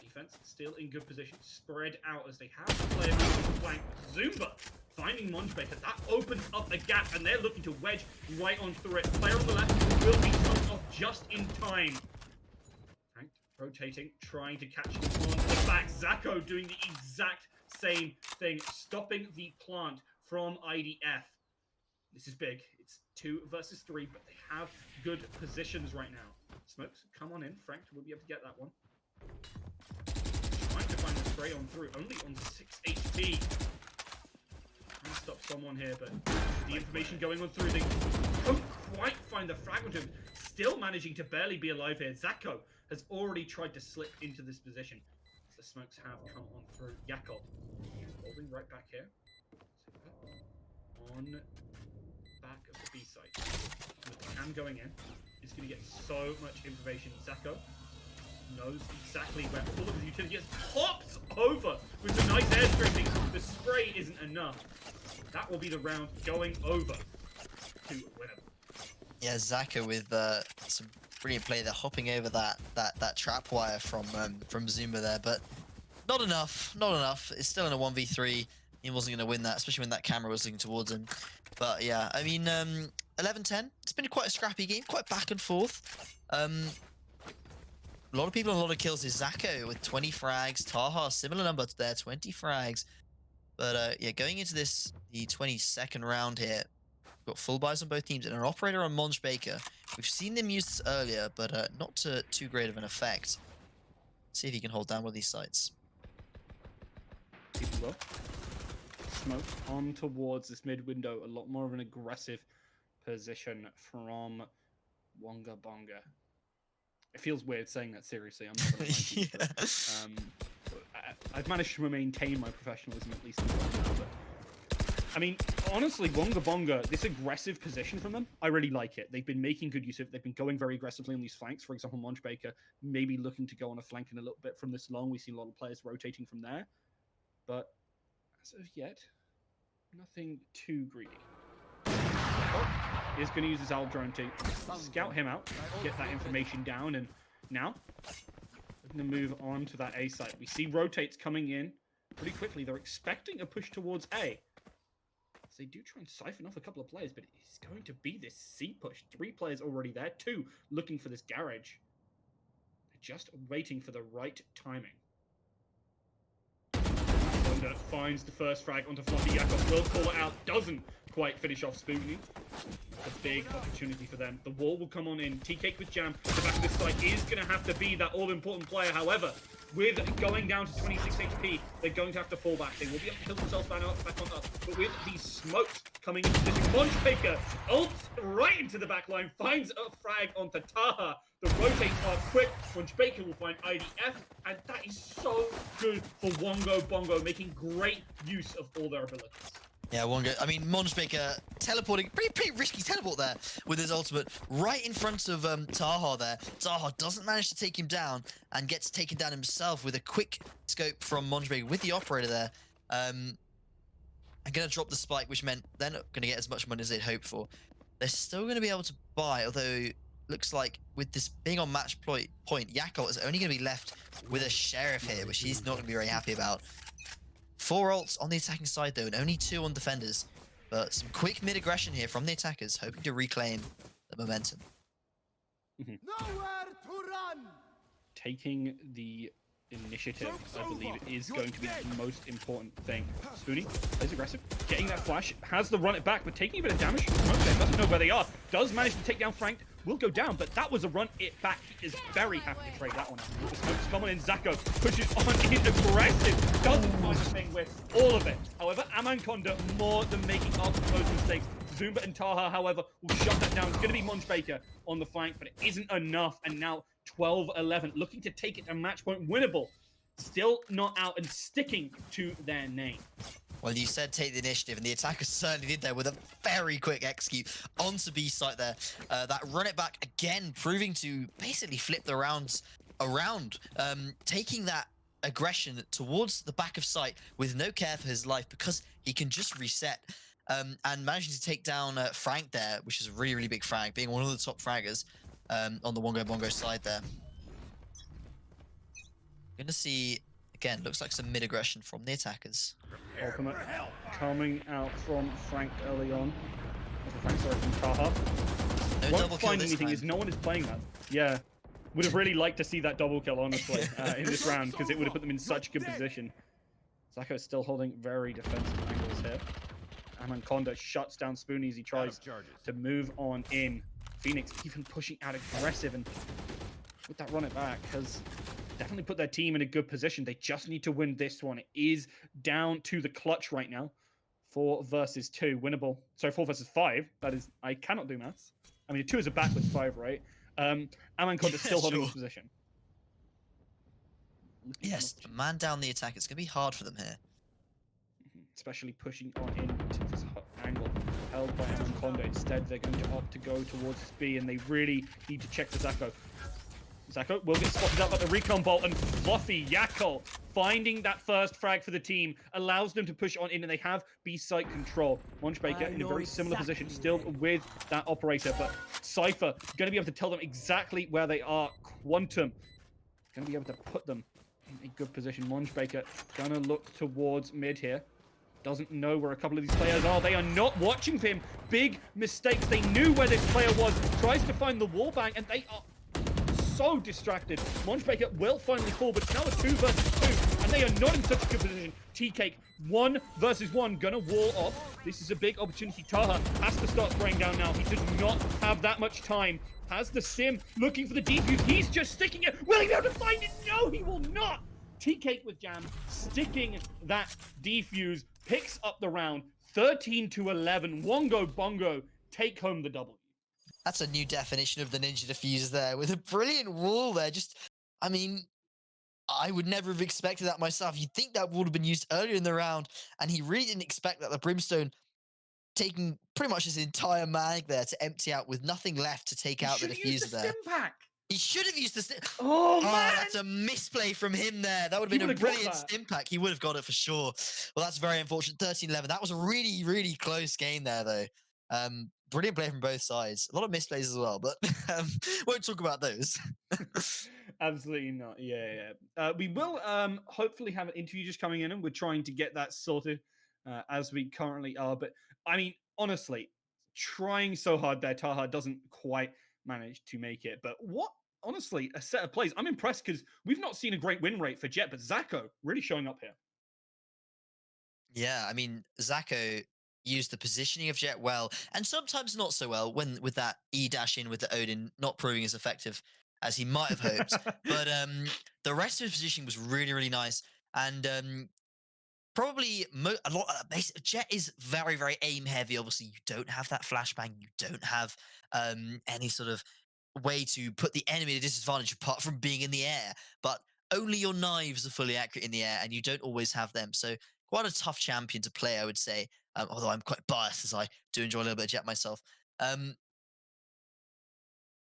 Defense still in good position, spread out as they have the player on the flank. Zumba finding Mongebaker. That opens up a gap, and they're looking to wedge right on through it. Player on the left will be knocked off just in time. Frank rotating, trying to catch him on the back. Zako doing the exact same thing, stopping the plant from IDF. This is big. It's 2 versus 3, but they have good positions right now. Smokes, come on in. Frank will be able to get that one. Trying to find the spray on through, only on 6 HP. Trying to stop someone here, but the information going on through, they don't quite find the fragment of him. Still managing to barely be alive here. Zako has already tried to slip into this position. The smokes have come on through. Yakov holding right back here. On back of the B site. With the cam going in, is going to get so much information. Zako knows exactly where all of his utility is. Hops over with the nice airstripping. The spray isn't enough. That will be the round going over to Winnable. Yeah, Zaka with some brilliant play there, hopping over that trap wire from Zuma there, but not enough. Not enough. It's still in a 1v3. He wasn't going to win that, especially when that camera was looking towards him. But yeah, I mean, 11-10. It's been quite a scrappy game, quite back and forth. A lot of people on a lot of kills is Zako with 20 frags. Taha, similar number to there, 20 frags. But yeah, going into this, the 22nd round here, got full buys on both teams and an operator on Monge Baker. We've seen them use this earlier, but not to too great of an effect. See if he can hold down one of these sites. People look. Smoke on towards this mid window, a lot more of an aggressive position from Wonga Bonga. It feels weird saying that seriously. I'm not gonna lie to you, but, I've managed to maintain my professionalism at least. But, I mean, honestly, Wonga Bonga, this aggressive position from them, I really like it. They've been making good use of it. They've been going very aggressively on these flanks. For example, Monge Baker maybe looking to go on a flank in a little bit from this long. We've seen a lot of players rotating from there. But as of yet, nothing too greedy. Is going to use his owl drone to scout him out, get that information down, and now we're going to move on to that A site. We see rotates coming in pretty quickly. They're expecting a push towards A. So they do try and siphon off a couple of players, but it's going to be this C push. 3 players already there, 2 looking for this garage. They're just waiting for the right timing. Wonder finds the first frag onto Floppy. Yakov will call it out, doesn't quite finish off Spooky. It's a big opportunity for them. The wall will come on in. T-Cake with Jam. The back of this site is going to have to be that all-important player. However, with going down to 26 HP, they're going to have to fall back. They will be able to kill themselves back on up. But with these smokes coming into position, Monge Baker ults right into the back line, finds a frag onto Taha. The rotates are quick. Monge Baker will find IDF, and that is so good for Wongo Bongo, making great use of all their abilities. Yeah, Wongo. I mean, Monge Baker teleporting, pretty risky teleport there with his ultimate right in front of Taha there. Taha doesn't manage to take him down and gets taken down himself with a quick scope from Monge Baker with the operator there. I'm going to drop the spike, which meant they're not going to get as much money as they'd hoped for. They're still going to be able to buy, although looks like with this being on match point, Yakov is only going to be left with a sheriff here, which he's not going to be very happy about. 4 ults on the attacking side though, and only 2 on defenders. But some quick mid-aggression here from the attackers, hoping to reclaim the momentum. Nowhere to run! Taking the initiative, I believe, is going to be the most important thing. Spoonie is aggressive, getting that flash, has to run it back, but taking a bit of damage. Smoke doesn't know where they are, does manage to take down Frank, will go down, but that was a run it back. He is very happy to trade that one out. The smoke's coming in, Zako pushes on, is aggressive, doesn't find the thing with all of it. However, Amanconda more than making up for those mistakes. Zumba and Taha, however, will shut that down. It's going to be Monge Baker on the flank, but it isn't enough, and now 12-11, looking to take it to match point. Winnable, still not out and sticking to their name. Well, you said take the initiative, and the attackers certainly did there with a very quick execute onto B site there. That run it back again, proving to basically flip the rounds around, taking that aggression towards the back of site with no care for his life because he can just reset. and managing to take down Frank there, which is a really, really big frag, being one of the top fraggers on the Wongo Bongo side there. Gonna see, again, looks like some mid-aggression from the attackers. Ultimate coming out from Frank early on. Frank, sorry, from Taha. No Won't double kill find this anything time. is no one is playing that. Yeah. Would have really liked to see that double kill, honestly, in this round, because it would have put them in such good position. Zako is still holding very defensive angles here. Amanconda shuts down Spoonie as he tries to move on in. Phoenix even pushing out aggressive, and with that run it back has definitely put their team in a good position. They just need to win this one. It is down to the clutch right now. 4 versus 2. Winnable. Sorry, 4 versus 5. That is, I cannot do maths. I mean, 2 is a backwards 5, right? Amanconda's still holding his position. Yes, a man down the attack. It's going to be hard for them here. Especially pushing on into this angle held by Amanconda. Instead, they're going to opt to go towards this B, and they really need to check for Zako. Zako will get spotted up at the recon bolt, and Fluffy Yakul finding that first frag for the team allows them to push on in, and they have B site control. Munchbaker in a very similar position, still with that operator, but Cypher going to be able to tell them exactly where they are. Quantum going to be able to put them in a good position. Munchbaker going to look towards mid here. Doesn't know where a couple of these players are. They are not watching for him. Big mistakes. They knew where this player was. Tries to find the wallbang, and they are so distracted. Munchbaker will finally fall, but it's now a 2 versus 2, and they are not in such a good position. T-Cake, 1 versus 1, gonna wall off. This is a big opportunity. Taha has to start spraying down now. He does not have that much time. Has the sim looking for the defuse. He's just sticking it. Will he be able to find it? No, he will not. T-Cake with Jam, sticking that defuse, picks up the round, 13-11. Wongo Bongo take home the W. That's a new definition of the ninja diffuser there, with a brilliant wall there. Just, I mean, I would never have expected that myself. You'd think that would have been used earlier in the round, and he really didn't expect that. The Brimstone taking pretty much his entire mag there to empty out with nothing left to take out the diffuser there. Pack. He should have used the stim. Oh, man! That's a misplay from him there. That would have been a brilliant stim pack. He would have got it for sure. Well, that's very unfortunate. 13-11. That was a really, really close game there, though. Brilliant play from both sides. A lot of misplays as well, but won't talk about those. Absolutely not. Yeah. We will hopefully have an interview just coming in, and we're trying to get that sorted as we currently are. But I mean, honestly, trying so hard there, Taha doesn't quite manage to make it. But what, honestly, a set of plays. I'm impressed because we've not seen a great win rate for Jet, but Zako really showing up here. Yeah, I mean, Zako used the positioning of Jet well, and sometimes not so well when with that E dash in with the Odin not proving as effective as he might have hoped. But the rest of his positioning was really, really nice, and probably a lot. Jet is very, very aim heavy. Obviously, you don't have that flashbang. You don't have any sort of way to put the enemy at a disadvantage apart from being in the air. But only your knives are fully accurate in the air, and you don't always have them. So quite a tough champion to play, I would say. Although I'm quite biased, as I do enjoy a little bit of Jet myself.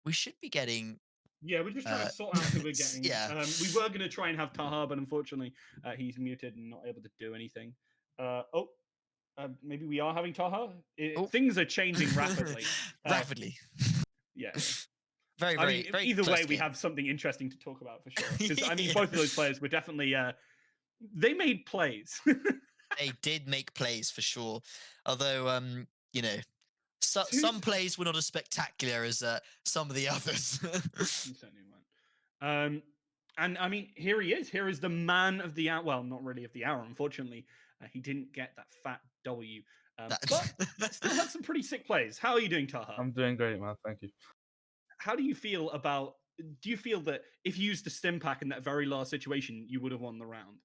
We should be getting. Yeah, we're just trying to sort out who we're getting. Yeah. We were going to try and have Taha, but unfortunately, he's muted and not able to do anything. Maybe we are having Taha. Things are changing rapidly. Rapidly. Yeah. Very, very, very. Either way, we have something interesting to talk about for sure. Because I mean, both of those players were definitely. They made plays. They did make plays for sure. Although, you know, some plays were not as spectacular as some of the others. Certainly weren't. And I mean, here he is. Here is the man of the hour. Well, not really of the hour, unfortunately. He didn't get that fat W. But still had some pretty sick plays. How are you doing, Taha? I'm doing great, man. Thank you. How do you feel about... Do you feel that if you used the stim pack in that very last situation, you would have won the round?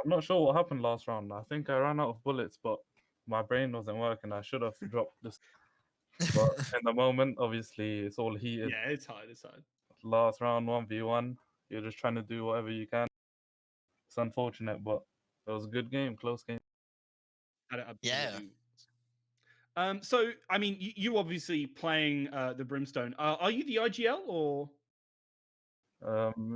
I'm not sure what happened last round. I think I ran out of bullets, but my brain wasn't working. I should have dropped this. But in the moment, obviously, it's all heated. Yeah, it's hard. It's hard. Last round, 1v1. You're just trying to do whatever you can. It's unfortunate, but it was a good game, close game. Yeah. So, I mean, you obviously playing the Brimstone. Are you the IGL or?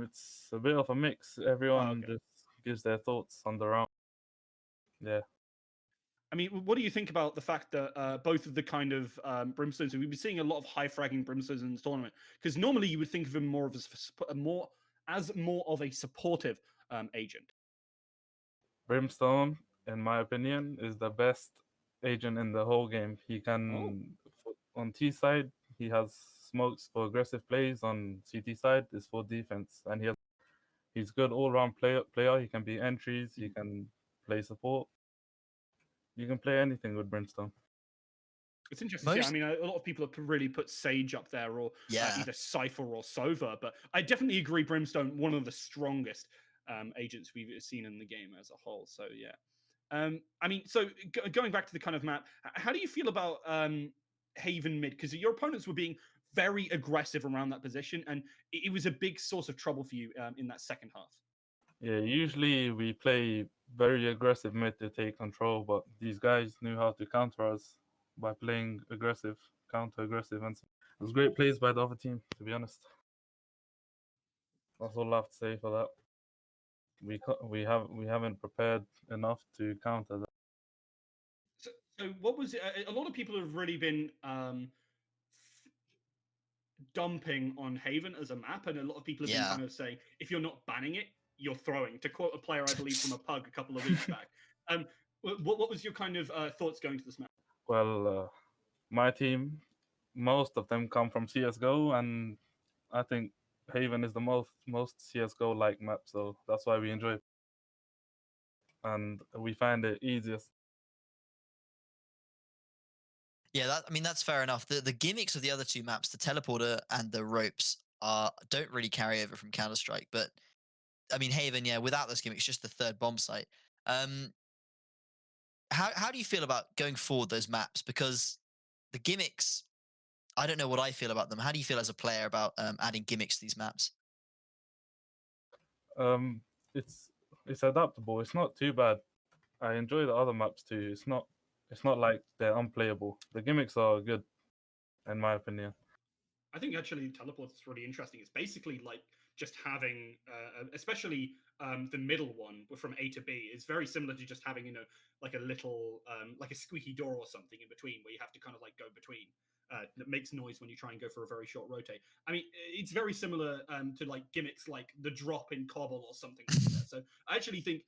It's a bit of a mix. Everyone just gives their thoughts on the round. Yeah. I mean, what do you think about the fact that both of the kind of brimstones? We've been seeing a lot of high fragging brimstones in this tournament because normally you would think of him more of as more of a supportive agent. Brimstone, in my opinion, is the best agent in the whole game. He Oh. can on T side, he has smokes for aggressive plays. On CT side, is for defense, and he's good all round player. He can be entries. He can play support. You can play anything with Brimstone. It's interesting. Yeah, I Most- mean, a lot of people have really put Sage up there, or Yeah. either Cypher or Sova. But I definitely agree, Brimstone, one of the strongest agents we've seen in the game as a whole. So yeah. I mean, so going back to the kind of map, how do you feel about Haven mid? Because your opponents were being very aggressive around that position, and it was a big source of trouble for you in that second half. Yeah, usually we play very aggressive mid to take control, but these guys knew how to counter us by playing aggressive, counter aggressive, and it was great plays by the other team. To be honest, that's all I have to say for that. We haven't prepared enough to counter that. So what was it? A lot of people have really been dumping on Haven as a map, and a lot of people have been Yeah. kind of saying, if you're not banning it, you're throwing. To quote a player, I believe, from a pug a couple of weeks back. What was your kind of thoughts going to this map? Well, my team, most of them come from CS:GO, and I think Haven is the most CS:GO like map, so that's why we enjoy it. And we find it easiest. Yeah, I mean that's fair enough. The gimmicks of the other two maps, the teleporter and the ropes, don't really carry over from Counter Strike. But I mean Haven, yeah, without those gimmicks, just the third bomb site. How do you feel about going forward those maps? Because the gimmicks, I don't know what I feel about them. How do you feel as a player about adding gimmicks to these maps? Um, it's adaptable. It's not too bad. I enjoy the other maps too. It's not like they're unplayable. The gimmicks are good, in my opinion. I think actually teleport is really interesting. It's basically like just having, especially the middle one from A to B, is very similar to just having, like a little, like a squeaky door or something in between where you have to kind of like go between. That makes noise when you try and go for a very short rotate. I mean, it's very similar to like gimmicks like the drop in Cobble or something like that. So I actually think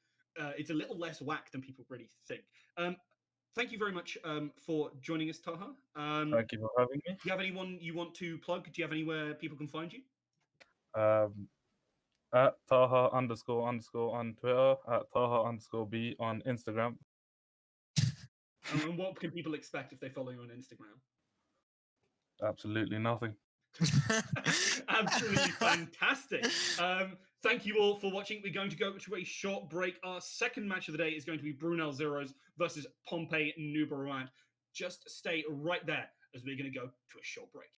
it's a little less whack than people really think. Thank you very much for joining us, Taha. Thank you for having me. Do you have anyone you want to plug? Do you have anywhere people can find you? At Taha __ on Twitter, at Taha _B on Instagram. And what can people expect if they follow you on Instagram? Absolutely nothing. Absolutely fantastic. Thank you all for watching. We're going to go to a short break. Our second match of the day is going to be Brunel Zeros versus Pompey Nubaruan. Just stay right there as we're going to go to a short break.